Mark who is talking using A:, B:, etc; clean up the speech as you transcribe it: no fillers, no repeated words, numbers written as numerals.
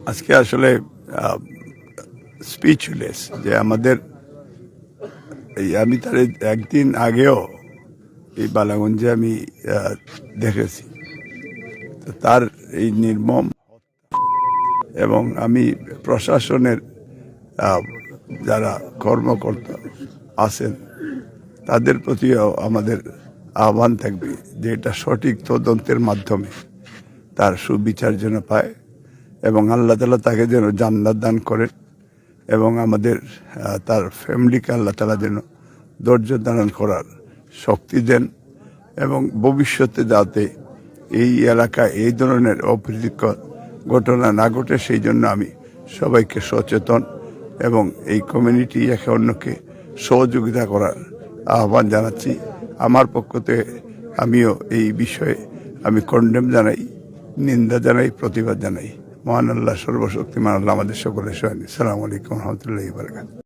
A: আজকে আসলে স্পিচলেস যে আমাদের আমি তার একদিন আগেও এই বালাগঞ্জে আমি দেখেছি তো তার এই নির্মম এবং আমি প্রশাসনের যারা কর্মকর্তা আছেন তাদের প্রতিও আমাদের আহ্বান থাকবে যে এটা সঠিক তদন্তের মাধ্যমে তার সুবিচার যেন পায় এবং আল্লাহ তাআলা তাকে যেন জান্নাত দান করেন এবং আমাদের তার ফ্যামিলিকে আল্লাহ তাআলা যেন ধৈর্য ধারণ করার শক্তি দেন এবং ভবিষ্যতে যাতে এই এলাকায় এই ধরনের অপ্রীতিকর ঘটনা না ঘটে সেই জন্য আমি সবাইকে সচেতন এবং এই কমিউনিটি একে অন্যকে সহযোগিতা করার আহ্বান জানাচ্ছি। আমার পক্ষ থেকে আমিও এই বিষয়ে আমি কন্ডেম জানাই, নিন্দা জানাই, প্রতিবাদ জানাই। মহান আল্লাহ সর্বশক্তিমান আল্লাহ আমাদের সকলের সহায়। আসসালামু আলাইকুম ওয়া রাহমাতুল্লাহি ওয়া বারাকাতুহু।